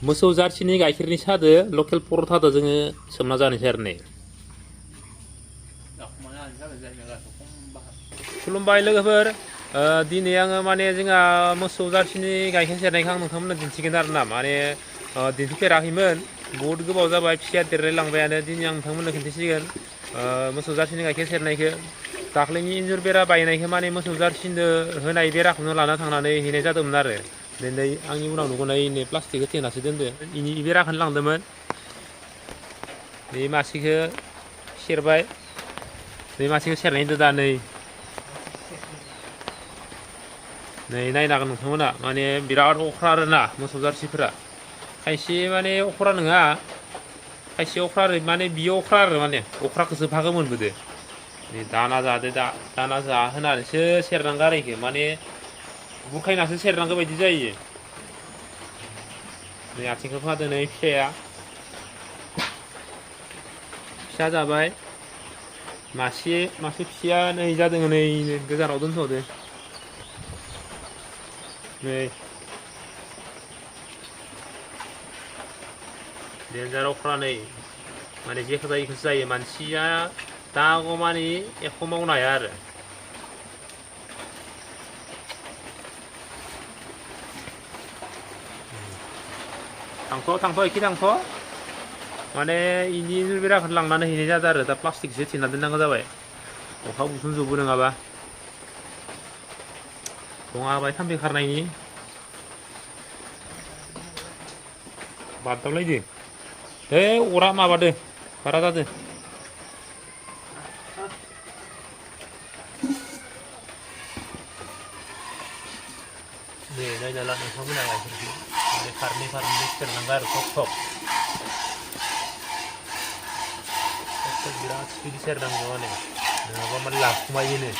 मोसौ जार्सिनि गाइखेरनि सादो लकेल परथादो जोङो सोमना जानोसै आरो नै खुलुमबाय लोगोफोर दिनै आङो माने जोंहा मोसौ जार्सिनि गाइखेर सेरनायखौ आं नोंथांमोननो दिन्थिगोन आरो ना माने दिन्थिफेराखैमोन बहुद गोबाव जाबाय फिसाया देरलायलांबायानो दिनै आं नोंथांमोननो खिन्थिसिगोन मोसौ जार्सिनि गाइखेर सेरनायखौ दाख्लैनि इन्जुर बेरा बायनायखौ माने मोसौ जार्सिनो होनाय बेराखौनो लाना थांनानै हैनाय जादोंमोन आरो दिनै आंनि उनाव नुगोनाय नै प्लास्टिक होथेनासो दोनदो इनि बेराखौनो लांदोंमोन बे मासेखौ सेरबाय बे मासेखौ सेरनाय होदो दा नै नायनो हागोन नोंथांमोना माने बिराद अख्रा आरोना मोसौ जार्सिफोरा खायसे माने अख्रा नङा खायसे अख्रा आरो माने बियो अख्रा आरो माने अख्राखौसो भागो मोनबोदो दाना जादो दाना जाहोनानैसो सेरनांगौ आरो इखो माने बुरखायनासो सेरनांगौ बायदि जायो नै आथिंखौ फादो नै फिसाया फिसा जाबाय मासे फिसाया नै जादों नै गोजानाव दोनथ'दो नै डेन्जार अख्रा नै माने जेखौ जायो बेखौसो जायो मानसिया दागमानि एख' मावनो हाया आरो थांथ' एखि थांथ' माने इनि बेराखौ लांनानै हैनाय जादों आरो दा प्लास्टिकसो थेना दोननांगौ जाबाय अखा बुथुमजोबो नङाबा दङाबाय थाम्फै खारनायनि बारदावलायदो अरा माबादो बारा जादो नै नायना ला नोंथांमोना गाइखेरखौ माने फारनै सेरनांगौ आरो थब बिराद स्पिड सेरनांगौ माने नङाबा माने लाखुमायोनो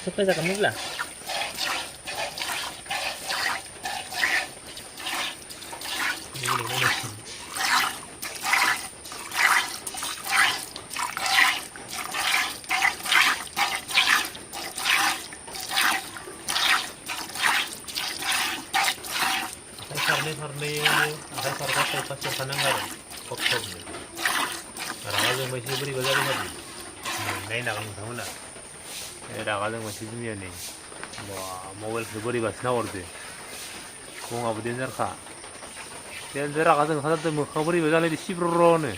Supaya kamu lah. Farni ada farga pasir kanangar kokok. Raga yang masih beri bazar lagi. Naik nak kamu nak. रागा जों मोनसे दुनिया नै मबाइलखौ बोरैबासो नाहरदो गङाबो देन्जारखा देन्जार रागा जों ओंखारदों मोखाङाव बोरैबा जालायदो सिब्र'नो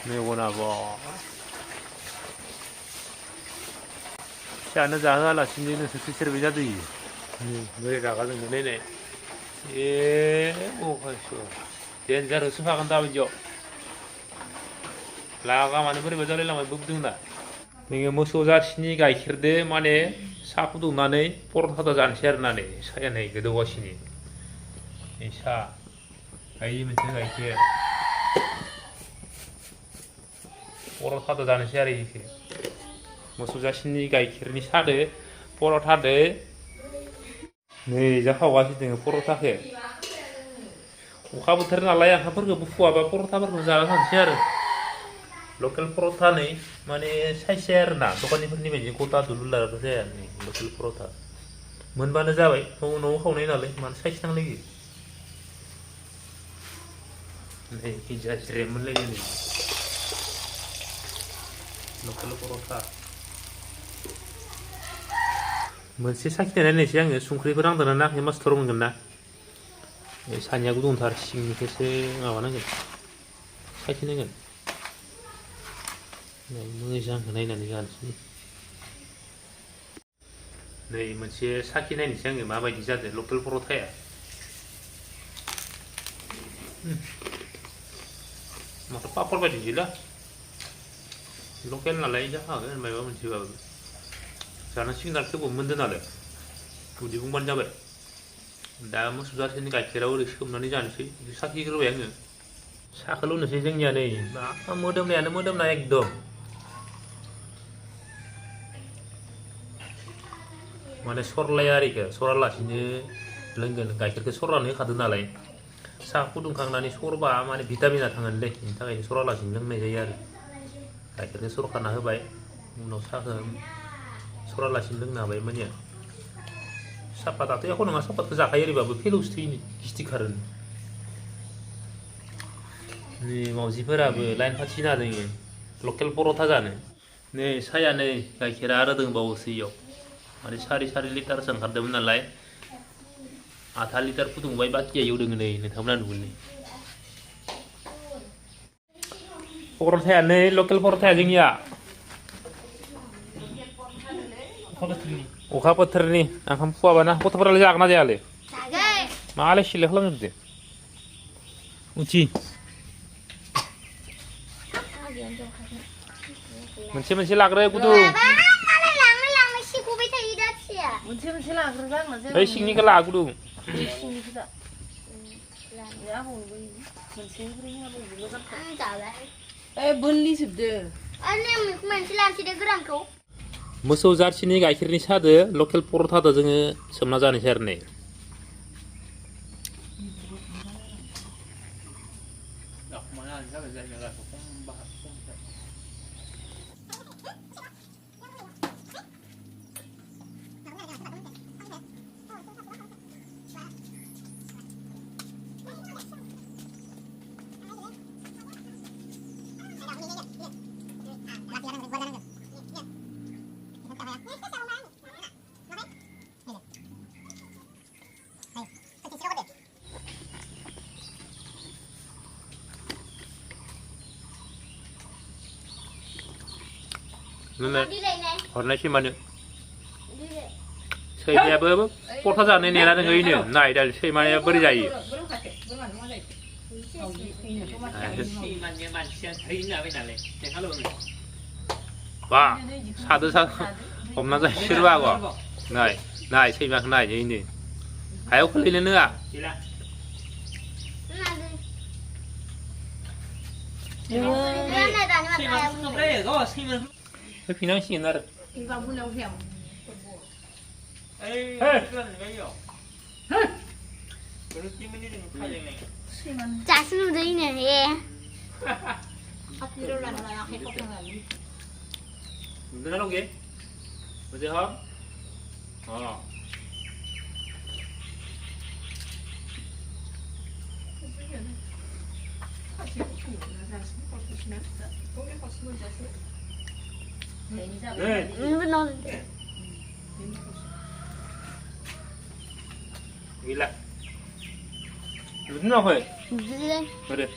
मेगनाबो फिसानो जाहोआलासिनो नोंसोरसो सेरबाय जादो बोरै रागा जोंनो नायनाय मखायसो देन्जार होसोफागोन दाबायदियाव लागा मानो बोरैबा जालायलांबाय बोगदोंना नोङो मोसौ जार्सिनि गाइखेरदो माने साहा फुदुंनानै परथा जानोसै आरो ना नै साया नै गोदौगासिनो साहा बायदि मोनसे गाइखेर परथा जानोसै आरो इखो मोसौ जार्सिनि गाइखेरनि सादो परथादो नै जाखावगासिनो दोङो परथाखौ अखा बोथोर नालाय ओंखामफोरखौ बुखुवाबा परथाफोरखौ जाना थानोसै आरो लकेल परथा नै माने साइज आरो ना दखाननिफोरनि बायदि गथा दुलुरलाबो जाया नै लकेल परथा मोनबानो जाबाय न'आव खावनाय नालाय मानो साइज नांलायो नै पिज्जा स्रेम मोनलायो नै लकेल परथा मोनसे साखिनाय नायनोसै आङो संख्रिफोर नांदोंना नाङाखै मास्टर मोनगोन ना सानिया गुदुंथार सिंनिखौसो माबानांगोन साखिनांगोन मोजांखौ नायनानै जानोसै नै मोनसे साखि नायनोसै आङो माबायदि जादों लकेल परथाया माथो पापर बायदि गैला लकेल नालाय जाखागोन माबा मोनसेबाबो जानांसिगोन आरो थेवबो मोनदों नालाय उदै बुंबानो जाबाय दा मोसौ जार्सिनि गाइखेराव ओरै सोमनानै जानोसै साखिग्रोबाय आङो साहाखौ लोंनोसै जोंनिया नै मोदोमनायानो मोदोमनाय एकदम माने सरलायारिखो सरालासिनो लोंगोन गाइखेरखौ सरनानै होखादों नालाय साहा फुदुंखांनानै सरबा माने भिटामिना थाङोनलै बेनि थाखायनो सरालासिनो लोंनाय जायो आरो गाइखेरखौ सरखाना होबाय उनाव साहाखौ सरालासिनो लोंनो हाबाय मानिया सापाताथ' एख' नङा सापातखौ जाखायो ओरैबाबो फेलौसो थैनो गिस्टिक खारो नै मावजिफोराबो लाइन फाथिना दोङो लकेल पर'था जानो नै साया नै गाइखेरा आरो दंबावोसो इयाव माने सारि लिटारसो ओंखारदोंमोन नालाय आधा लिटार फुदुंबाय बाखिया इयाव दोङो नै नोंथांमोना नुगोन नै पर'थाया नै लकेल पर'थाया जोंनिया अखा बोथोरनि ओंखाम फुवाबाना गथ'फोरालाय जागोन ना जायालै मालाय सिलेक्ट खालामजोबदो उथि मोनसे लाग्रो गुदुं बै सिंनिखौ ला गुदुं मोसौ जार्सिनि गाइखेरनि सादो लकेल पर'थादो जोङो सोमना जानोसै आरो नै हरनाय सैमानो सैमायाबो पर'था जानो नेना दोङो इनो नाय दा सैमाया बोरै जायो बा सादो हमना जायो सोरबा आग नाय सैमाखौ नाय इनो हायाव खोलैनो नोङा फैफिनांसिगोन आरो जासो नुदों नुदोंना दंगे मोजां हम gila. नुदों ना फै? नुदों।